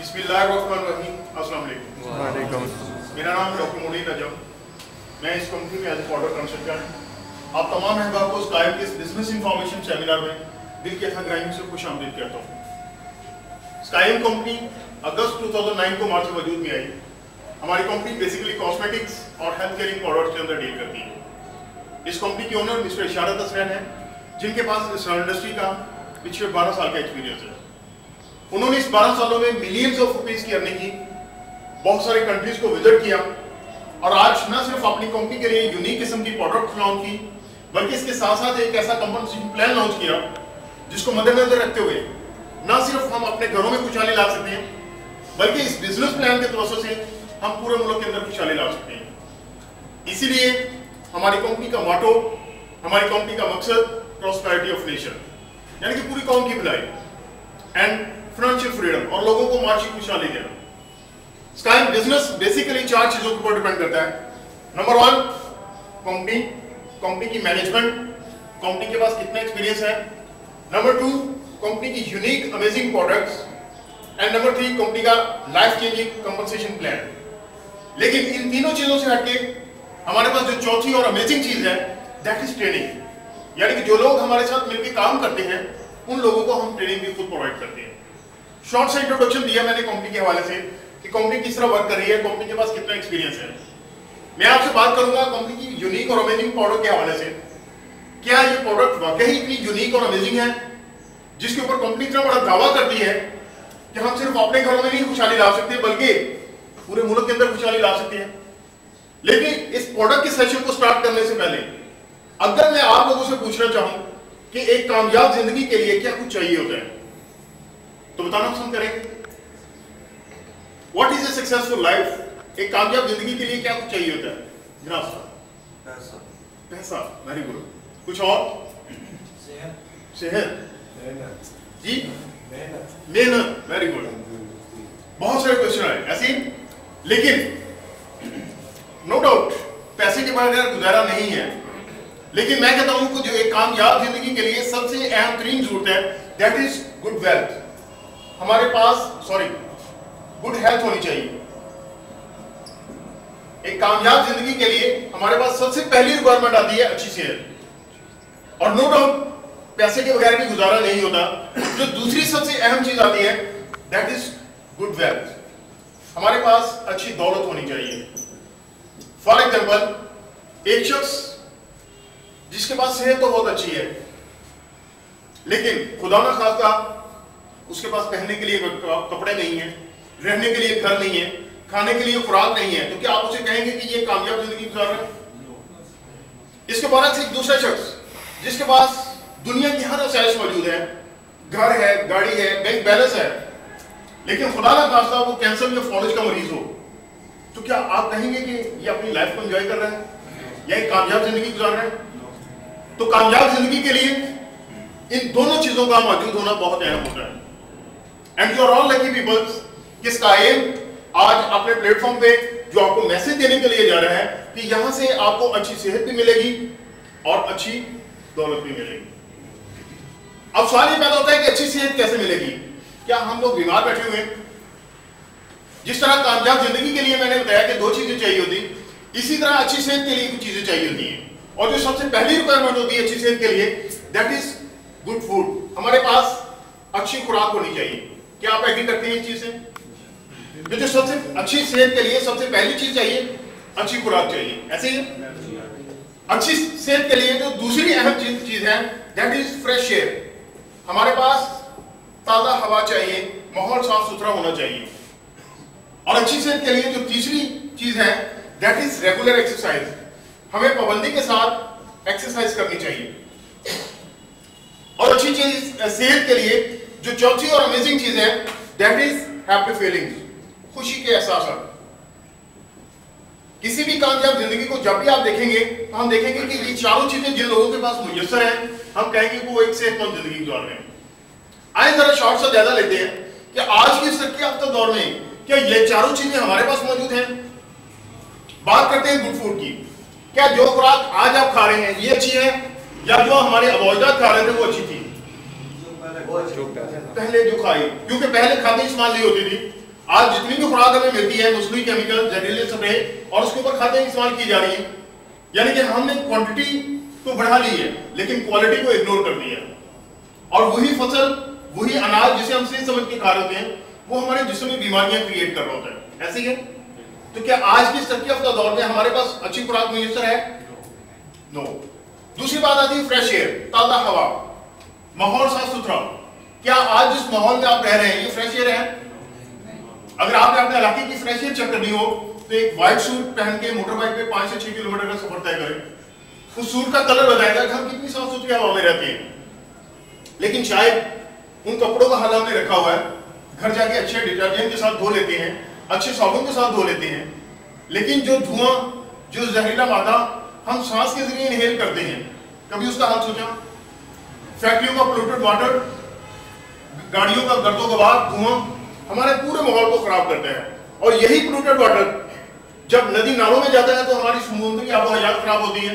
बिस्मिल्लाहिर्रहमानिर्रहीम। अस्सलाम वालेकुम। मेरा नाम डॉक्टर मुनीर नजम, मैं इस कंपनी में एज ए प्रोडक्ट कंसल्टेंट आप तमाम अहबाब को स्काइप के बिजनेस इंफॉर्मेशन सेमिनार में दिल की अथाह गहराइयों से खुश आमदीद कहता हूँ। स्काइम कंपनी अगस्त 2009 को मार्च में वजूद में आई। हमारी कंपनी बेसिकली कॉस्मेटिक्स और हेल्थ केयरिंग प्रोडक्ट्स के अंदर डील करती है। इस कंपनी के ओनर मिस्टर इशारत हसनैन हैं, जिनके पास इस इंडस्ट्री का पिछले 12 साल का एक्सपीरियंस है। उन्होंने इस 12 सालों में मिलियंस ऑफ रुपीस की अर्निंग की, बहुत सारे कंट्रीज को विजिट किया और आज न सिर्फ अपनी कंपनी के लिए यूनिक किस्म की प्रोडक्ट लॉन्च की, बल्कि इसके साथ साथ एक ऐसा कंपनसेशन प्लान लॉन्च किया जिसको मद्देनजर रखते हुए न सिर्फ हम अपने घरों में खुशहाली ला सकते हैं, बल्कि इस बिजनेस प्लान के तवज्जो से हम पूरे मुल्क के अंदर खुशहाली ला सकते हैं। इसीलिए हमारी कंपनी का मोटो, हमारी कंपनी का मकसद प्रॉस्पेरिटी ऑफ नेशन, यानी कि पूरी कौम की भलाई एंड फाइनेंशियल फ्रीडम और लोगों को माशी खुशहाली देना। स्काइम बिजनेस बेसिकली 4 चीजों के ऊपर डिपेंड करता है। नंबर 1 कंपनी की मैनेजमेंट, कंपनी के पास कितना एक्सपीरियंस है। नंबर 2 कंपनी की unique amazing products and number 3 company का लाइफ चेंजिंग कंपनसेशन प्लान। लेकिन इन तीनों चीजों से हटके हमारे पास जो चौथी और अमेजिंग चीज है दैट इज ट्रेनिंग, यानी कि जो लोग हमारे साथ मिलकर काम करते हैं उन लोगों को हम ट्रेनिंग भी खुद प्रोवाइड करते हैं। शॉर्ट सा इंट्रोडक्शन दिया मैंने कंपनी के हवाले से कि कंपनी किस तरह वर्क कर रही है, कंपनी के पास कितना एक्सपीरियंस है। मैं आपसे बात करूंगा कंपनी की यूनिक और अमेजिंग प्रोडक्ट के हवाले से। क्या ये प्रोडक्ट वाकई इतनी यूनिक और अमेजिंग है जिसके ऊपर कंपनी इतना बड़ा दावा करती है कि हम सिर्फ अपने घरों में नहीं खुशहाली ला सकते बल्कि पूरे मुल्क के अंदर खुशहाली ला सकते हैं। लेकिन इस प्रोडक्ट के सेशन को स्टार्ट करने से पहले अगर मैं आप लोगों से पूछना चाहूं कि एक कामयाब जिंदगी के लिए क्या कुछ चाहिए होता है, तो बताना पसंद करेंगे। What is a successful life? एक कामयाब जिंदगी के लिए क्या कुछ चाहिए होता है जनाब साहब? पैसा। Very good. कुछ और? सेहत जी, मेहनत। Very good. बहुत सारे क्वेश्चन आए ऐसे, लेकिन नो डाउट पैसे के बगैर गुजारा नहीं है। लेकिन मैं कहता हूं कि जो एक कामयाब जिंदगी के लिए सबसे अहम तरीन जरूरत है दैट इज गुड वेल्थ। हमारे पास गुड हेल्थ होनी चाहिए। एक कामयाब जिंदगी के लिए हमारे पास सबसे पहली रिक्वायरमेंट आती है अच्छी सेहत। और नो डाउट पैसे के बगैर भी गुजारा नहीं होता। जो दूसरी सबसे अहम चीज आती है दैट इज गुड वेल्थ। हमारे पास अच्छी दौलत होनी चाहिए। फॉर एग्जाम्पल, एक शख्स जिसके पास सेहत तो बहुत अच्छी है लेकिन खुदा ना खास्ता उसके पास पहनने के लिए कपड़े नहीं है, रहने के लिए घर नहीं है, खाने के लिए खुराक नहीं है, तो क्या आप उसे कहेंगे कि ये कामयाब जिंदगी गुजार रहा है? इसके बाद एक दूसरा शख्स जिसके पास दुनिया की हर आसाइश मौजूद है, घर है, गाड़ी है, बैंक बैलेंस है, लेकिन खुदा ना खास्ता वो कैंसर या फॉलिज का मरीज हो, तो क्या आप कहेंगे कि ये अपनी लाइफ को एंजॉय कर रहा है या एक कामयाब जिंदगी गुजार रहा है? तो कामयाब जिंदगी के लिए इन दोनों चीजों का मौजूद होना बहुत अहम होता है। And you are all lucky peoples कि स्काइम आज अपने प्लेटफॉर्म पे जो आपको मैसेज देने के लिए जा रहा है कि यहां से आपको अच्छी सेहत भी मिलेगी और अच्छी दौलत भी मिलेगी। अब सवाल ये पैदा होता है कि अच्छी सेहत कैसे मिलेगी? क्या हम लोग बीमार बैठे हुए हैं? जिस तरह कामयाब जिंदगी के लिए मैंने बताया कि 2 चीजें चाहिए होती, इसी तरह अच्छी सेहत के लिए कुछ चीजें चाहिए होती हैं। और जो सबसे पहली रिक्वायरमेंट होती है अच्छी सेहत के लिए दैट इज गुड फूड। हमारे पास अच्छी खुराक होनी चाहिए। क्या आप एग्री करते हैं इस चीज से? जो सबसे अच्छी सेहत के लिए सबसे पहली चीज चाहिए अच्छी खुराक चाहिए। ऐसे ही अच्छी सेहत के लिए जो दूसरी अहम चीज है दैट इज फ्रेश एयर। हमारे पास ताजा हवा चाहिए, माहौल साफ सुथरा होना चाहिए। और अच्छी सेहत के लिए जो तीसरी चीज है दैट इज रेगुलर एक्सरसाइज। हमें पाबंदी के साथ एक्सरसाइज करनी चाहिए। और अच्छी चीज सेहत के लिए जो चौथी और अमेजिंग चीज है दैट इज हैप्पी फीलिंग्स, खुशी के एहसास। किसी भी कामयाब जिंदगी को जब भी आप देखेंगे तो हम देखेंगे कि ये चारों चीजें जिन लोगों के पास मुयस्सर हैं हम कहेंगे कि वो एक सेहतमंद जिंदगी गुजार रहे हैं। आइए जरा शॉर्ट सा ज्यादा लेते हैं कि आज की तरक्की याफ्ता दौर में क्या ये चारों चीजें हमारे पास मौजूद हैं? बात करते हैं गुड फूड की। क्या जो खुराक आज आप खा रहे हैं ये अच्छी है या जो हमारे अबोजात खा रहे थे वो अच्छी थी? पहले जो खाई, क्योंकि पहले खादी इस्तेमाल नहीं होती थी आज जितनी भी खुराक हमें मिलती है मुस्लिम केमिकल, जहरीले स्प्रे और उसके ऊपर खादें इस्तेमाल की जा रही है, यानी कि हमने क्वांटिटी तो बढ़ा ली है लेकिन क्वालिटी को इग्नोर कर दिया, और वही फसल, वही अनाज जिसे हम सही समझ के खा रहे होते हैं, वो हमारे जिस्म में बीमारियां क्रिएट कर रहा होता है। ऐसे ही है। तो क्या आज की इस तरक्की याफ्ता दौर में हमारे पास अच्छी खुराक मुयस्सर है? नो। दूसरी बात आती है फ्रेश एयर, ताजा हवा, माहौल साफ सुथरा। क्या आज जिस माहौल में आप रह रहे हैं ये फ्रेश एयर है? अगर आपने अपने इलाके की फ्रेश एयर चेक करनी हो तो एक व्हाइट सूट पहन के मोटर बाइक पे 5 से 6 किलोमीटर का सफर तय करें। उस सूट का कलर बताएगा कि हम कितनी साफ सुथरी हवा में रहते हैं। लेकिन शायद उन कपड़ों का हाल हमने रखा हुआ है, घर जाके अच्छे डिटर्जेंट के साथ धो लेते हैं, अच्छे साबुन के साथ धो लेते हैं, लेकिन जो धुआं, जो जहरीला मादा हम सांस के जरिए इनहेल करते हैं, कभी उसका हाल सोचा? फैक्ट्रियों का पोल्यूटेड वाटर, गाड़ियों का गर्दो गबार धुआं हमारे पूरे माहौल को खराब करता है। और यही पोल्यूटेड वाटर जब नदी नालों में जाता है तो हमारी समुद्री आबोहवा खराब होती है।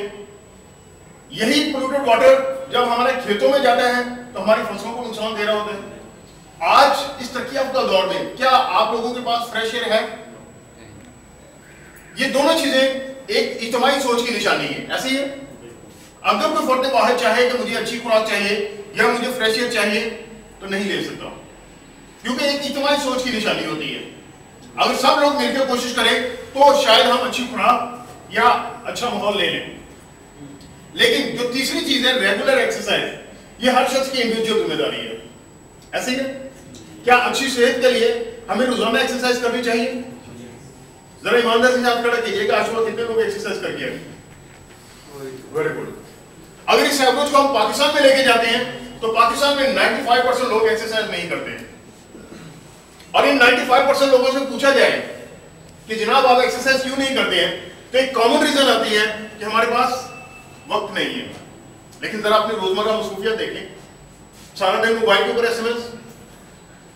यही पोल्यूटेड वाटर जब हमारे खेतों में जाता है तो हमारी फसलों को नुकसान दे रहा होता है। आज इस तरक्की याफ्ता दौर में क्या आप लोगों के पास फ्रेश एयर है? ये दोनों चीजें एक इज्तिमाई सोच की निशानी है। ऐसे ही है। अगर कोई फर्द वाहिद चाहे कि मुझे अच्छी खुराक चाहिए या मुझे फ्रेश एयर चाहिए तो नहीं ले सकता, क्योंकि एक इज्तिमाई सोच की निशानी होती है। अगर सब लोग मिलकर कोशिश करें तो शायद हम अच्छी खुराक या अच्छा माहौल ले लें। लेकिन जो तीसरी चीज है रेगुलर एक्सरसाइज, ये हर शख्स की इंडिविजुअल जिम्मेदारी है। ऐसे ही है। क्या अच्छी सेहत के लिए हमें रोजाना एक्सरसाइज करनी चाहिए? जरा ईमानदार से याद खड़ा कीजिएगा, आज कितने लोग एक्सरसाइज करके आए? Very good. अगर इस एवरेज को हम पाकिस्तान में लेके जाते हैं तो पाकिस्तान में 95% लोग एक्सरसाइज नहीं करते हैं। और इन 95% लोगों से पूछा जाए कि जनाब आप एक्सरसाइज क्यों नहीं करते हैं, तो एक कॉमन रीजन आती है कि हमारे पास वक्त नहीं है। लेकिन जरा अपनी रोजमर्रा मसरूफियत देखें, सारा दिन मोबाइल के ऊपर एसएमएस,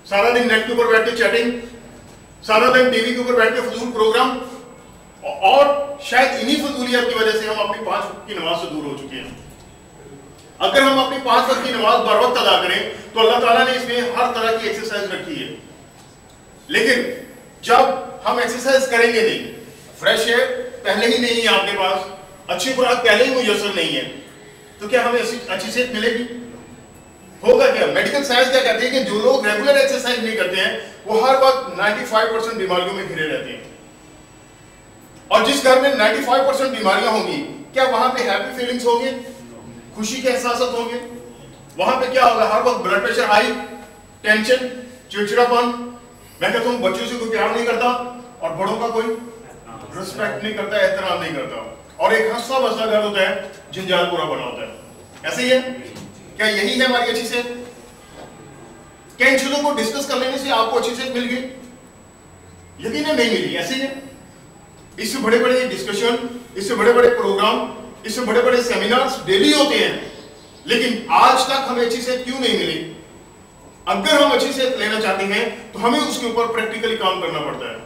सारा दिन नेट के ऊपर बैठ के चैटिंग, सारा दिन टीवी के ऊपर बैठ के फजूल प्रोग्राम, और शायद इन्हीं फजूलियत की वजह से हम अपनी 5 वक्त की नमाज से दूर हो चुके हैं। अगर हम अपनी 5 वक्त की नमाज बर वक्त अदा करें तो अल्लाह ताला ने इसमें हर तरह की एक्सरसाइज रखी है। लेकिन जब हम एक्सरसाइज करेंगे नहीं, फ्रेश एयर पहले ही नहीं है आपके पास, अच्छी खुराक पहले ही मुयस्सर नहीं है, तो क्या हमें अच्छी सेहत मिलेगी? होगा क्या? मेडिकल साइंस क्या कहते हैं कि जो लोग रेगुलर एक्सरसाइज नहीं करते हैं वो हर वक्त 95% बीमारियों में घिरे रहते हैं। और जिस घर में 95% बीमारियां होंगी, क्या वहां पे हैप्पी फीलिंग्स होंगे, खुशी के एहसास होंगे? वहां पे क्या होगा? हर वक्त ब्लड प्रेशर हाई, टेंशन, चिड़चिड़ापन। मैं कहता हूं बच्चों से कोई प्यार नहीं करता और बड़ों का कोई रिस्पेक्ट नहीं करता, एहतराम नहीं करता, और एक हंसता बसता घर होता है, जंजाल पूरा बना होता है। ऐसे ही है। क्या यही है हमारी अच्छी सेहत? क्या इन चीजों को डिस्कस कर लेने से आपको अच्छी सेहत मिल गई? यकीनन नहीं मिली। ऐसे ही है। इससे बड़े बड़े डिस्कशन, इससे बड़े बड़े प्रोग्राम, इससे बड़े बड़े सेमिनार्स डेली होते हैं, लेकिन आज तक हमें अच्छी सेहत क्यों नहीं मिली? अगर हम अच्छी सेहत लेना चाहते हैं तो हमें उसके ऊपर प्रैक्टिकली काम करना पड़ता है।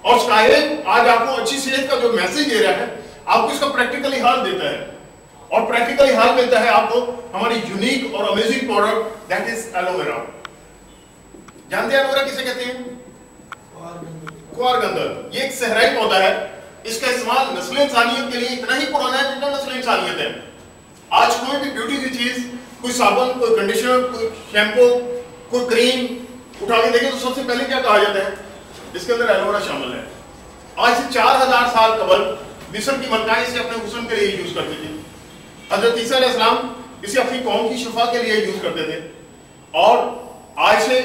और शायद आज आपको अच्छी सेहत का जो मैसेज दे रहा है आपको इसका प्रैक्टिकली हाल देता है, और प्रैक्टिकली हाल मिलता है आपको हमारी यूनिक और amazing product that is aloe vera. जानते हैं एलोवेरा किसे कहते हैं? कुआरगंदल। ये एक सहराई पौधा है। इसका इस्तेमाल नस्ल इंसानियत के लिए इतना ही पुराना है जितना नस्ल इंसानियत है। आज कोई भी ब्यूटी की चीज, कोई साबुन, कोई कंडीशनर, कोई शैम्पू, कोई क्रीम उठा के देखें तो सबसे पहले क्या कहा जाता है? इसके अंदर एलोवेरा शामिल है। आज से 4000 साल कबल मिस्र की मलकाएं इसे अपने हुस्न के लिए यूज करती थी। हजरत ईसा अलैहिस्सलाम इसे अपनी कौम की शिफा के लिए यूज करते थे। और आज से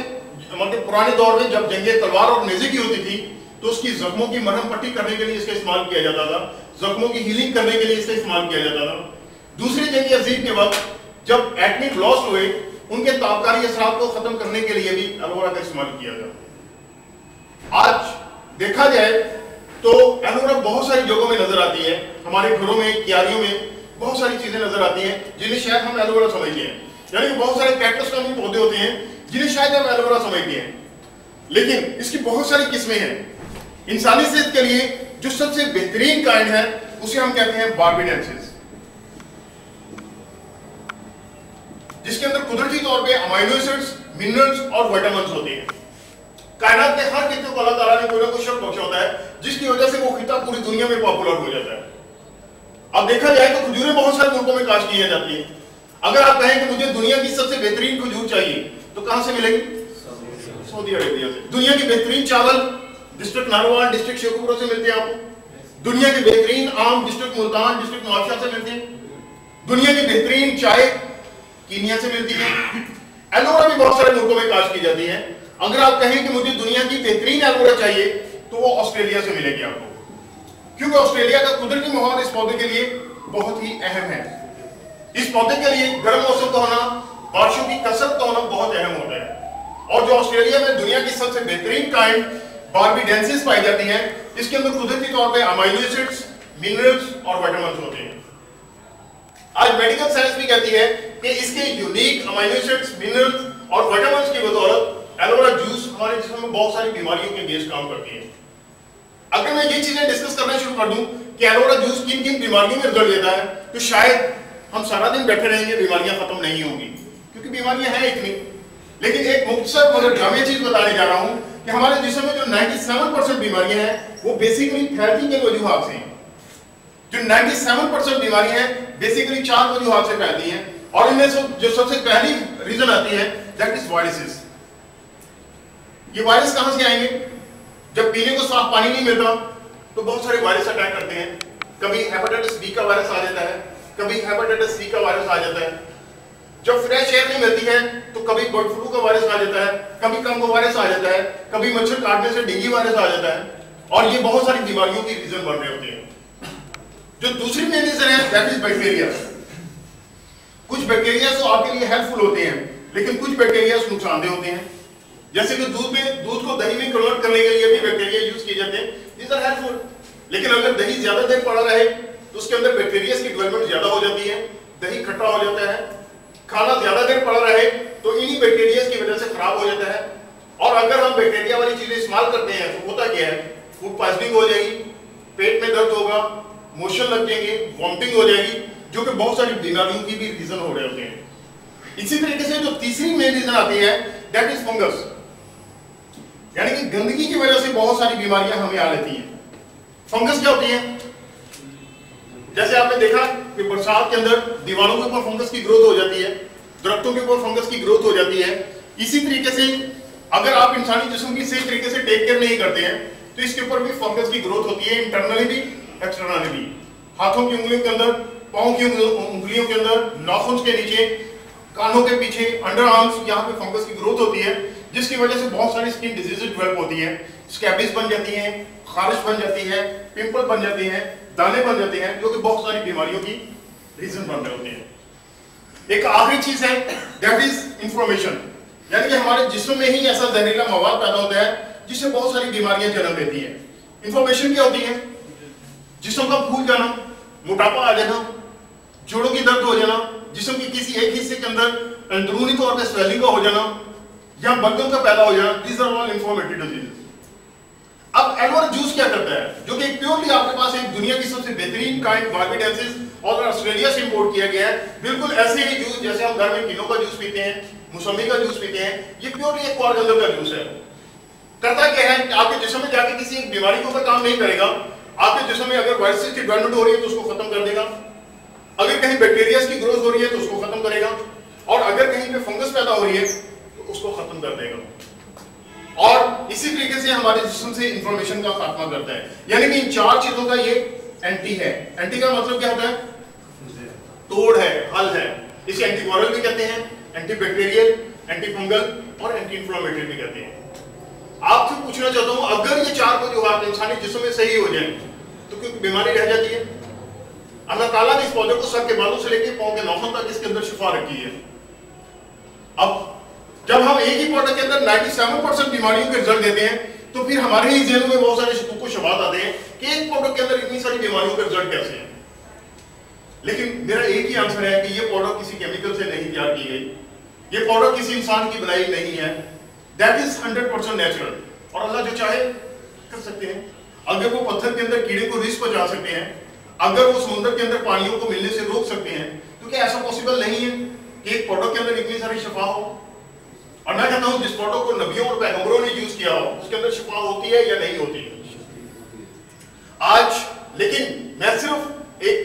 मतलब पुराने दौर में जब जंगे तलवार और नेज़े की होती थी तो उसकी जख्मों की मरहम पट्टी करने के लिए इसका इस्तेमाल किया जाता था, जख्मों की हीलिंग करने के लिए इसका इस्तेमाल किया जाता था। दूसरी जंग अजीम के वक्त जब एटमिक लॉस हुए, उनके ताबकारी असरात को खत्म करने के लिए भी एलोवेरा का इस्तेमाल किया गया। आज देखा जाए तो एलोवेरा बहुत सारी जगहों में नजर आती है। हमारे घरों में, क्यारियों में बहुत सारी चीजें नजर आती हैं जिन्हें शायद हम एलोवेरा समझते हैं। यानी बहुत सारे कैक्टस का भी पौधे होते हैं जिन्हें शायद हम एलोवेरा समझते हैं, लेकिन इसकी बहुत सारी किस्में हैं। इंसानी सेहत के लिए जो सबसे बेहतरीन काइंड है उसे हम कहते हैं बार्बेडेंसिस, जिसके अंदर कुदरती तौर पे अमाइनो एसिड्स, मिनरल्स और विटामिन्स होते हैं। कायनात के हर खित्ते को अल्लाह ताला ने कोई ना कोई शब्द बख्शा होता है जिसकी वजह से वो खिता पूरी दुनिया में पॉपुलर हो जाता है। अब देखा जाए तो खजूरें बहुत सारे मुल्कों में काश्त की जाती है। अगर आप कहें कि मुझे दुनिया की सबसे बेहतरीन खजूर चाहिए तो कहां से मिलेगी? सऊदी अरेबिया से। दुनिया की बेहतरीन चावल डिस्ट्रिक्ट नारोवाल, डिस्ट्रिक्ट शेखुपुरा से मिलते हैं आपको। दुनिया के बेहतरीन आम डिस्ट्रिक्ट मुल्तान, डिस्ट्रिक्ट नवाबशाह से मिलते हैं। दुनिया की बेहतरीन चाय कीनिया से मिलती है। एलोवेरा भी बहुत सारे मुल्कों में काश्त की जाती है। अगर आप कहें कि मुझे दुनिया की बेहतरीन एलोवेरा चाहिए तो वो ऑस्ट्रेलिया से मिलेगी आपको, क्योंकि ऑस्ट्रेलिया का कुदरती माहौल इस पौधे के लिए बहुत ही अहम है। इस पौधे के लिए गर्म मौसम का होना, बारिशों की कसरत का होना बहुत अहम होता है। और जो ऑस्ट्रेलिया में दुनिया की सबसे बेहतरीन काइंड बार्बाडेंसिस पाई जाती है, इसके अंदर कुदरती तौर पे अमाइनो एसिड्स, मिनरल्स और विटामिन्स होते हैं। आज मेडिकल साइंस भी कहती है कि इसके यूनिक अमाइनो एसिड्स, मिनरल्स और विटामिन्स की बदौलत एलोवेरा जूस हमारे जिस्म में बहुत सारी बीमारियों के अगेंस्ट काम करती है। अगर मैं ये चीजें डिस्कस करना शुरू कर दूं कि एलोवेरा जूस किन किन बीमारियों में रिजल्ट देता है, तो शायद हम सारा दिन बैठे रहेंगे, बीमारियां खत्म नहीं होंगी, क्योंकि बीमारियां हैं इतनी। लेकिन एक मुख्तसर मगर जामिया चीज बताने जा रहा हूं कि हमारे जिस्म में जो 97% बीमारियां हैं वो बेसिकली थेरेपी के वजूहात से हैं। जो 97% बीमारियां हैं बेसिकली 4 वजूहात से फैलती हैं, और इनमें से जो सबसे पहली रीजन आती है दैट इज वायरसेस। ये वायरस कहां से आएंगे? जब पीने को साफ पानी नहीं मिलता तो बहुत सारे वायरस अटैक करते हैं। कभी हेपेटाइटिस बी का वायरस आ जाता है, कभी हेपेटाइटिस सी का वायरस आ जाता है। जब फ्रेश एयर नहीं मिलती है तो कभी बर्ड फ्लू का वायरस आ जाता है, कभी कंगो वायरस आ जाता है, कभी मच्छर काटने से डेंगू वायरस आ जाता है, और ये बहुत सारी बीमारियों की रीजन बन रहे होते हैं। जो दूसरी मेन रीजन है दैट इज बैक्टीरिया। कुछ बैक्टीरिया तो आपके लिए हेल्पफुल होते हैं, लेकिन कुछ बैक्टीरिया नुकसानदेह होते हैं। जैसे कि दूध को दही में कन्वर्ट करने के लिए भी बैक्टीरिया यूज किए जाते हैं, दीज आर हेल्पफुल। लेकिन अगर दही ज्यादा देर पड़ा रहे तो उसके अंदर बैक्टीरिया की डेवलपमेंट ज्यादा हो जाती है, दही खट्टा हो जाता है। खाना ज्यादा देर पड़ा रहे तो इन्हीं बैक्टीरिया की वजह से खराब हो जाता है। और अगर हम बैक्टीरिया वाली चीजें इस्तेमाल करते हैं तो होता क्या है, फूड पॉइजनिंग हो जाएगी, पेट में दर्द होगा, मोशन लग जाएंगे, वॉमिटिंग हो जाएगी, जो कि बहुत सारी बीमारियों की भी रीजन हो रहे होते हैं। इसी तरीके से जो तीसरी मेन रीजन आती है दैट इज फंगस, यानी कि गंदगी की वजह से बहुत सारी बीमारियां हमें आ लेती हैं। फंगस क्या होती है? जैसे आपने देखा कि बरसात के अंदर दीवारों के ऊपर फंगस की ग्रोथ हो जाती है, दरख्तों के ऊपर फंगस की ग्रोथ हो जाती है। इसी तरीके से अगर आप इंसानी जिस्म की सही तरीके से टेक केयर नहीं करते हैं तो इसके ऊपर भी फंगस की ग्रोथ होती है, इंटरनली भी एक्सटर्नली भी। हाथों की उंगलियों के अंदर, पांव की उंगलियों के अंदर, नाखून के नीचे, कानों के पीछे, अंडर आर्म्स, यहाँ पे फंगस की ग्रोथ होती है, जिसकी वजह से बहुत सारी स्किन डिजीजेज डेवलप होती है। स्कैबिस बन जाती हैं, खारिश बन जाती है, पिंपल बन जाते हैं, दाने बन जाते हैं, जो कि बहुत सारी बीमारियों की रीजन बन रहे होते हैं। एक आखिरी चीज है दैट इज इंफॉर्मेशन, यानी कि हमारे जिस्म में ही ऐसा जहरीला मवाद पैदा होता है जिससे बहुत सारी बीमारियां जन्म लेती हैं। इंफॉर्मेशन क्या होती है? जिस्म का फूल जाना, मोटापा आ जाना, जोड़ों की दर्द हो जाना, जिस्म के किसी एक हिस्से के अंदर अंदरूनी तौर पर स्वेलिंग का हो जाना या बलगम का पैदा हो जाना, these are all informative diseases. अब एलोवेरा जूस क्या करता है, जो कि प्योरली आपके पास एक दुनिया की सबसे बेहतरीन काइंड बार्बाडेंसिस और ऑस्ट्रेलिया से इंपोर्ट किया गया है, बिल्कुल ऐसे ही जूस जैसे हम घर में किनो का जूस पीते हैं, मौसमी का जूस पीते हैं, ये प्योरली एक ऑर्गेनिक का जूस है। करता क्या है कि आपके जिस्म में जाके किसी एक बीमारी के ऊपर काम नहीं करेगा। आपके जिस्म में अगर वायरसेस की डेवलपमेंट हो रही है तो उसको खत्म कर देगा, अगर कहीं बैक्टीरिया की ग्रोथ हो रही है तो उसको खत्म करेगा, और अगर कहीं पे फंगस पैदा हो रही है तो उसको खत्म कर देगा। और इसी तरीके से हमारे जिस्म से इंफॉर्मेशन का खात्मा करता है। यानी कि इन 4 चीजों का ये एंटी है। एंटी का मतलब क्या होता है? तोड़ है, हल है। इसे एंटीवायरल भी कहते हैं, एंटीबैक्टीरियल, एंटी फंगल और एंटी इंफ्लेमेटरी भी कहते हैं। आपसे पूछना चाहता हूं, अगर ये 4 वजूहात इंसानी जिस्म में सही हो जाए तो क्यों बीमारी रह जाती है? अल्लाह ताला ने इस पौधे को सर के बालों से लेकर पांव के नाखून तक इसके अंदर शिफा रखी है। अब जब हम एक ही पौधे के अंदर 97% बीमारियों के रिजल्ट देते हैं तो फिर हमारे ही जेहन में बहुत सारे शकूक व शुबात आते हैं कि एक पौधे के अंदर इतनी सारी बीमारियों के रिजल्ट कैसे हैं। लेकिन मेरा एक ही आंसर है कि ये पाउडर किसी केमिकल से नहीं तैयार की गई, ये पाउडर किसी इंसान की बनाई नहीं है, दैट इज 100% नेचुरल। और अल्लाह जो चाहे कर सकते हैं। अगर वो पत्थर के अंदर कीड़े को रिस्क पहुंचा सकते हैं, अगर वो समुद्र के अंदर पानियों को मिलने से रोक सकते हैं, तो क्या ऐसा पॉसिबल नहीं है कि एक पाउडर के अंदर इतनी सारी शफा हो? और मैं कहता हूं जिस प्रोडक्ट को नबियों और पैगंबरों ने यूज किया हो उसके अंदर शिफा होती है या नहीं होती है। आज लेकिन मैं सिर्फ एक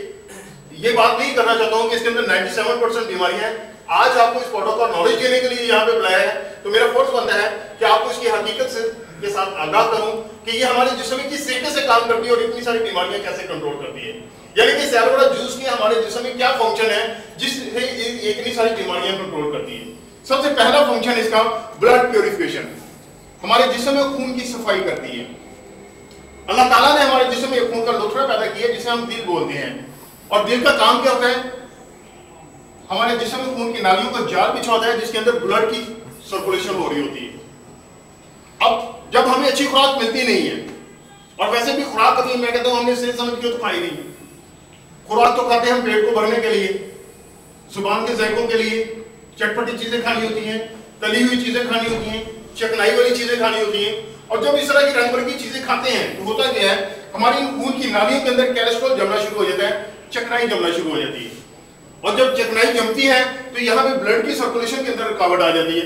ये बात नहीं करना चाहता हूं कि इसके अंदर 97% बीमारियां हैं। आज आपको इस प्रोडक्ट का नॉलेज देने के लिए यहाँ पे बुलाया है, तो मेरा फर्ज बनता है कि आपको इसकी हकीकत से के साथ आगाह करूं कि ये हमारे जिस्म में किस तरीके से काम करती है और इतनी सारी बीमारियां कैसे कंट्रोल करती है। यानी कि सैलोरा जूस के हमारे जिस्म में क्या फंक्शन है जिससे इतनी सारी बीमारियां कंट्रोल करती है। सबसे पहला फंक्शन इसका ब्लड प्यूरिफिकेशन, हमारे जिस्म में खून की सफाई करती है। अल्लाह ताला ने हमारे जिस्म में खून का लोथड़ा पैदा किया जिसे हम दिल बोलते हैं, और दिल का काम क्या होता है, हमारे जिस्म में खून की नालियों का जाल बिछा होता है जिसके अंदर ब्लड की सर्कुलेशन हो रही होती है। अब जब हमें अच्छी खुराक मिलती नहीं है, और वैसे भी खुराक कभी मैं कहता हूं हमने सेहत समझ के तो खाई नहीं, खुराक तो खाते हैं हम पेट को भरने के लिए, जुबान के जायकों के लिए, चटपटी चीजें खानी होती हैं, तली हुई चीजें खानी होती हैं, चकनाई वाली चीजें खानी होती हैं। और जब इस तरह की रंग बिरंगी चीजें खाते हैं तो होता क्या है, हमारी खून की नालियों के अंदर कोलेस्ट्रॉल जमना शुरू हो जाता है, चकनाई जमना शुरू हो जाती है। और जब चकनाई जमती है तो यहाँ पे ब्लड की सर्कुलेशन के अंदर रुकावट आ जाती है,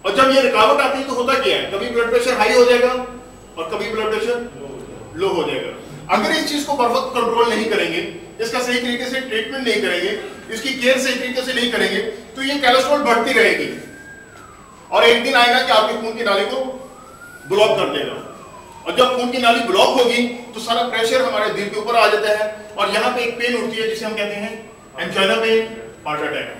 और जब ये रुकावट आती है तो होता क्या है, कभी ब्लड प्रेशर हाई हो जाएगा और कभी ब्लड प्रेशर लो हो जाएगा। अगर इस चीज को बर वक्त कंट्रोल नहीं करेंगे, इसका सही तरीके से ट्रीटमेंट नहीं करेंगे, इसकी केयर सही तरीके से नहीं करेंगे, तो ये कोलेस्ट्रॉल बढ़ती रहेगी और एक दिन आएगा कि आपकी खून की नाली को ब्लॉक कर देगा। और जब खून की नाली ब्लॉक होगी तो सारा प्रेशर हमारे दिल के ऊपर आ जाता है और यहाँ पे एक पेन उठती है जिसे हम कहते हैं एंजाइना पेन, हार्ट अटैक।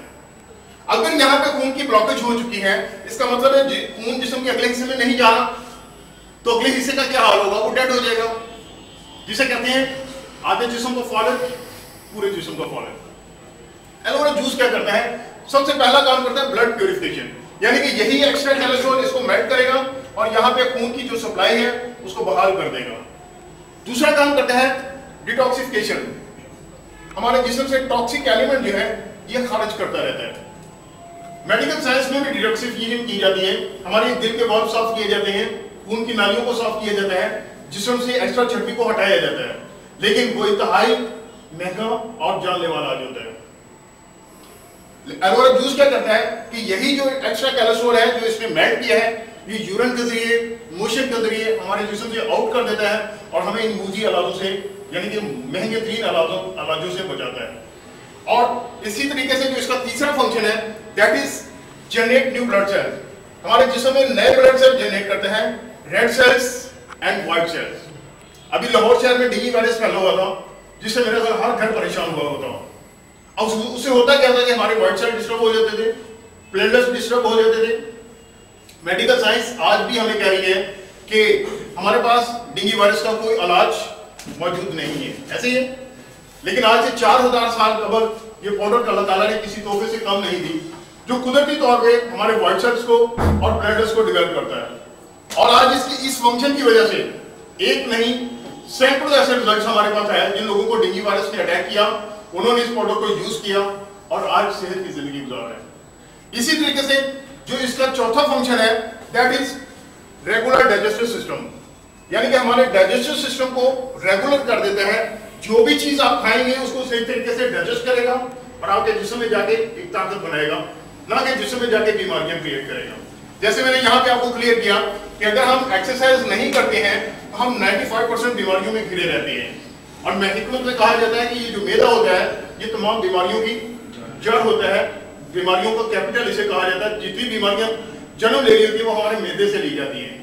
अगर यहाँ पे खून की ब्लॉकेज हो चुकी है, इसका मतलब है खून जिस्म के अगले हिस्से में नहीं जा रहा, तो अगले हिस्से का क्या हाल होगा, वो डेड हो जाएगा, जिसे कहते हैं आधे जिस्म का फॉल्ट, पूरे जिस्म का फॉल्ट। एलोवेरा जूस क्या करता है, सबसे पहला काम करता है ब्लड प्यूरिफिकेशन, यानी कि यही एक्स्ट्रा कोलेस्ट्रॉल इसको मेल्ट करेगा और यहाँ पे खून की जो सप्लाई है उसको बहाल कर देगा। दूसरा काम करता है डिटॉक्सिफिकेशन, हमारे जिस्म से टॉक्सिक एलिमेंट जो है ये खारिज करता रहता है। मेडिकल साइंस में भी डिटॉक्सिफिकेशन की जाती है, हमारे दिल के वाल्व साफ किए जाते हैं, खून की नालियों को साफ किया जाता है, जिस्म से एक्स्ट्रा चर्बी को हटाया जाता है, लेकिन वो इंतहाई महंगा और जानलेवा इलाज होता है। एलोवेरा जूस क्या करता है कि यही जो एक्स्ट्रा कोलेस्ट्रॉल है जो इसने मेल्ट किया है, ये यूरिन के जरिए, मोशन के जरिए हमारे जिस्म से आउट कर देता है और हमें इन मूजी इलाजों से, यानी कि महंगे तरीन इलाजों से बचाता है। और इसी तरीके से जो इसका तीसरा फंक्शन है that is generate new blood cells, हमारे जिस्म में नए ब्लड सेल जनरेट करते हैं, red cells and white cells. अभी लाहौर शहर में डेंगू वायरस फैला हुआ था जिससे मेरे घर हर घर परेशान हुआ होता। अब उससे होता क्या था कि हमारे व्हाइट सेल डिस्टर्ब हो जाते थे, प्लेटलेट्स डिस्टर्ब हो जाते थे। मेडिकल साइंस आज भी हमें कह रही है कि हमारे पास डेंगू वायरस का कोई इलाज मौजूद नहीं है, ऐसे ही है। लेकिन आज से 4000 साल कबल ये प्रोडक्ट अल्लाह ताला ने किसी तोहफे से कम नहीं दी, जो कुदरती तौर पे हमारे व्हाइट सेल्स को और प्लेटलेट्स को डेवलप करता है। और आज इसकी इस फंक्शन की वजह से एक नहीं सैकड़ों ऐसे रिजल्ट्स हमारे पास आए जिन लोगों को डेंगू वायरस ने अटैक किया, उन्होंने इस प्रोडक्ट को यूज किया और आज सेहत की जिंदगी गुजार रहे हैं। इसी तरीके से जो इसका चौथा फंक्शन है that is regular digestive system, यानी कि हमारे डाइजेस्टिव सिस्टम को रेगुलर कर देते हैं। जो भी चीज आप खाएंगे उसको सही तरीके से डाइजेस्ट करेगा और आपके जिस्म में जाके एक ताकत बनाएगा, ना कि जिस्म में जाके बीमारियां क्रिएट करेगा। जैसे मैंने यहाँ पे आपको क्लियर किया कि अगर हम एक्सरसाइज नहीं करते हैं तो हम 95% बीमारियों में घिरे रहते हैं। और हिकमत में कहा जाता है कि ये जो मैदा होता है ये तमाम बीमारियों की जड़ होता है, बीमारियों का कैपिटल इसे कहा जाता है। जितनी बीमारियां जन्म ले रही होती है वो हमारे मैदे से ली जाती है।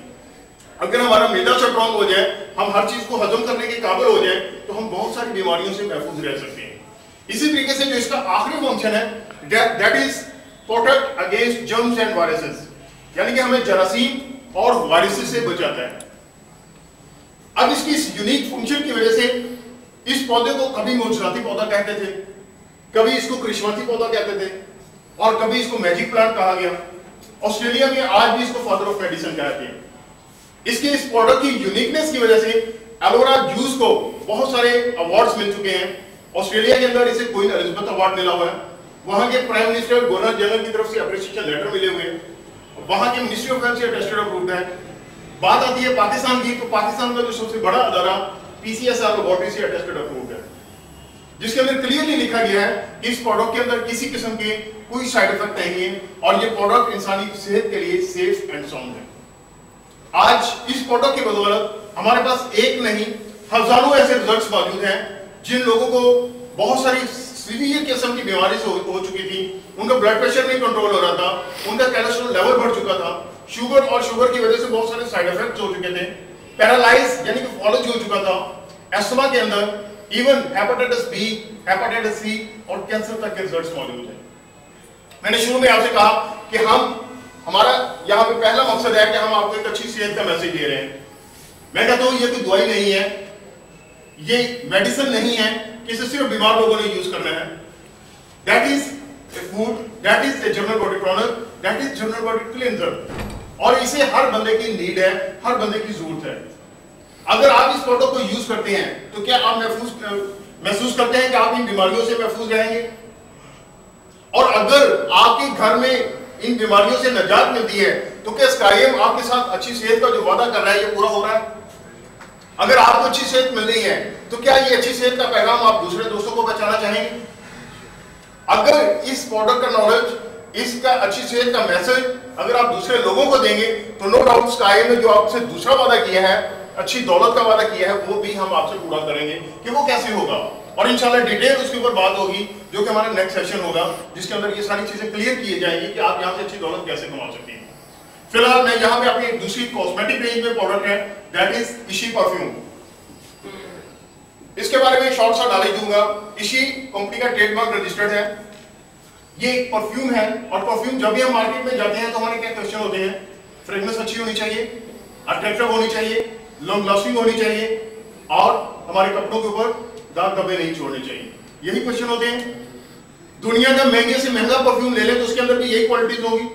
अगर हमारा मैदा स्ट्रांग हो जाए, हम हर चीज को हजम करने के काबिल हो जाए, तो हम बहुत सारी बीमारियों से महफूज रह सकते हैं। इसी तरीके से जो इसका आखिरी फंक्शन है that is protect against germs and viruses, यानी कि हमें जरासीम और वायरसेस से बचाता है। अब इसकी इस यूनिक फंक्शन की वजह से इस पौधे को कभी मोजराती पौधा कहते थे, कभी इसको करिश्माती पौधा कहते थे और कभी इसको मैजिक प्लांट कहा गया। ऑस्ट्रेलिया में आज भी इसको फादर ऑफ मेडिसिन कहते हैं। इसके इस प्रोडक्ट की यूनिकनेस की वजह से एलोवेरा जूस को बहुत सारे अवार्ड्स मिल चुके हैं। ऑस्ट्रेलिया के अंदर इसे क्वीन एलिजाबेथ अवार्ड मिला हुआ है, वहां के प्राइम मिनिस्टर गवर्नर जनरल की तरफ से अप्रिसिएशन लेटर मिले हुए हैं, वहां के मिनिस्ट्री ऑफ हेल्थ से अटेस्टेड अप्रूव्ड है। बात आती है पाकिस्तान की, तो पाकिस्तान का जो सबसे बड़ा अदारा पीसीएसआर लेबोरेटरी से अटेस्टेड अप्रूव्ड है, जिसके अंदर क्लियरली लिखा गया है कि इस प्रोडक्ट के अंदर किसी किस्म के कोई साइड इफेक्ट नहीं है और ये प्रोडक्ट इंसानी सेहत के लिए सेफ एंड साउंड है। आज इस प्रोडक्ट की बदौलत हमारे पास एक नहीं हजारों ऐसे रिजल्ट्स मौजूद हैं जिन लोगों को बहुत सारी सीवियर किस्म की बीमारी से हो चुकी थी, उनका ब्लड प्रेशर नहीं कंट्रोल हो रहा था, उनका कोलेस्ट्रॉल लेवल बढ़ चुका था, शुगर और शुगर की वजह से बहुत सारे साइड इफेक्ट्स हो चुके थे, पैरालाइज यानी कि फॉलोज हो चुका था, एस्थमा के अंदर even hepatitis B, hepatitis C और कैंसर तक के रिजल्ट्स मौजूद हैं। मैंने शुरू में आपसे कहा कि हमारा यहाँ पे पहला मकसद है कि हम आपको एक अच्छी सेहत का मैसेज दे रहे हैं। मैं कहता हूँ ये कोई दवाई नहीं है, ये मेडिसिन नहीं है कि इसे सिर्फ बीमार लोगों ने यूज करना है। That is a food, that is a general body toner, that is general body cleanser और इसे हर बंदे की नीड है, हर बंदे की जरूरत है। अगर आप इस प्रोडक्ट को यूज करते हैं तो क्या आप महसूस करते हैं कि आप इन बीमारियों से महफूज रहेंगे? और अगर आपके घर में इन बीमारियों से निजात मिलती है तो क्या स्काईएम आपके साथ अच्छी सेहत का जो वादा कर रहा है ये पूरा हो रहा है? अगर आपको अच्छी सेहत मिल रही है तो क्या ये अच्छी सेहत का पैगाम आप दूसरे दोस्तों को पहुंचाना चाहेंगे? अगर इस प्रोडक्ट का नॉलेज, इसका अच्छी सेहत का मैसेज अगर आप दूसरे लोगों को देंगे तो नो डाउट स्काईएम ने जो आपसे दूसरा वादा किया है, अच्छी दौलत का वादा किया है, वो भी हम आपसे पूरा करेंगे। कि वो कैसे होगा और इंशाल्लाह डिटेल उसके ऊपर बात होगी जो कि हमारा नेक्स्ट सेशन होगा, जिसके अंदर ये सारी चीजें क्लियर की जाएंगी कि आप यहाँ से अच्छी दौलत कैसे कमा सकते हैं। फिलहाल मैं यहाँ पे अपनी दूसरी कॉस्मेटिक रेंज में प्रोडक्ट है, दैट इज इशी परफ्यूम। इसके बारे में शॉर्ट सा नॉलेज दूंगा। इशी कंपनी का ट्रेडमार्क रजिस्टर्ड है, ये एक परफ्यूम है और परफ्यूम जब भी हम मार्केट में जाते हैं तो हमारे क्या क्वेश्चन होते हैं? फ्रेग्रेंस अच्छी होनी चाहिए, अट्रैक्टिव होनी चाहिए, लॉन्ग लास्टिंग होनी चाहिए और हमारे कपड़ों के ऊपर दाग धब्बे नहीं छोड़ने चाहिए, यही क्वेश्चन होते हैं। दुनिया का महंगे से महंगा परफ्यूम ले लें तो उसके अंदर भी यही क्वालिटीज होगी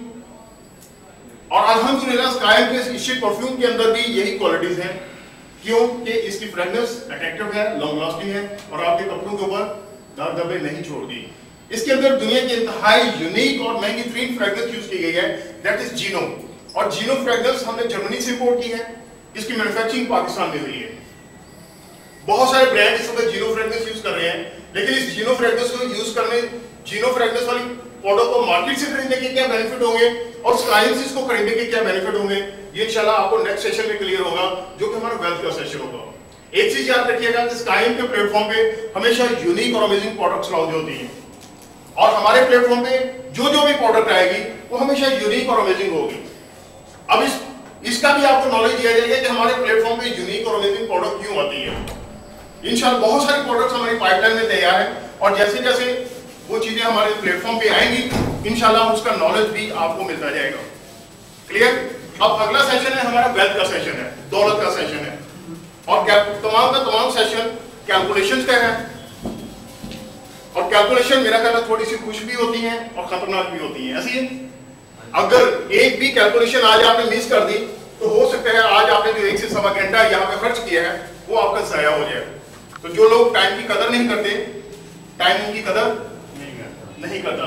और अल्हम्दुलिल्लाह स्काईएम के इस परफ्यूम के अंदर भी यही क्वालिटीज हैं। क्यों? कि इसकी फ्रेग्रेंस अट्रैक्टिव है, लॉन्ग लास्टिंग है और आपके कपड़ों के ऊपर दाग धब्बे नहीं छोड़ती। इसके अंदर दुनिया की इंतहाई यूनिक और महंगी तीन फ्रेग्रेंस यूज की गई है, दैट इज जीनो। और जीनो फ्रेग्रेंस हमने जर्मनी से इंपोर्ट की है, इसकी मैन्युफैक्चरिंग पाकिस्तान में हुई है। बहुत सारे ब्रांड इस वक्त जीनो फ्रेग्रेंस यूज कर रहे हैं, लेकिन इस जीनो फ्रेग्रेंस को यूज करने, जीनो फ्रेग्रेंस वाली प्रोडक्ट को मार्केट से खरीदने के क्या बेनिफिट होंगे और स्काईएम से इसको खरीदने के क्या बेनिफिट होंगे, ये इंशाल्लाह आपको नेक्स्ट सेशन में क्लियर होगा, जो कि हमारा वेल्थ का सेशन होगा। एक चीज याद रखिएगा कि स्काईएम के प्लेटफॉर्म पे हमेशा यूनिक और अमेजिंग प्रोडक्ट्स लॉन्च होती हैं और हमारे प्लेटफॉर्म पे जो भी प्रोडक्ट आएगी वो हमेशा यूनिक और अमेजिंग होगी। अब इसका भी आपको नॉलेज दिया जाएगा कि हमारे प्लेटफॉर्म पे यूनिक और अमेजिंग प्रोडक्ट क्यों आती है। इंशाल्लाह बहुत सारे प्रोडक्ट्स हमारी पाइपलाइन में तैयार है और जैसे जैसे वो चीजें हमारे प्लेटफॉर्म पे आएंगी इंशाल्लाह उसका नॉलेज भी आपको मिलता जाएगा। क्लियर? अब अगला सेशन है हमारा वेल्थ का सेशन है, दौलत का सेशन है और तमाम का तमाम सेशन कैलकुलेशंस का है और कैलकुलेशन मेरा ख्याल थोड़ी सी खुश भी होती है और खतरनाक भी होती है। ऐसी है, अगर एक भी कैलकुलेशन आज आपने मिस कर दी तो हो सकता है आज आपने जो 1 से सवा घंटा यहाँ पे खर्च किया है वो आपका ज़ाया हो जाए। तो जो लोग टाइम की कदर नहीं करते, टाइम की कदर नहीं करता।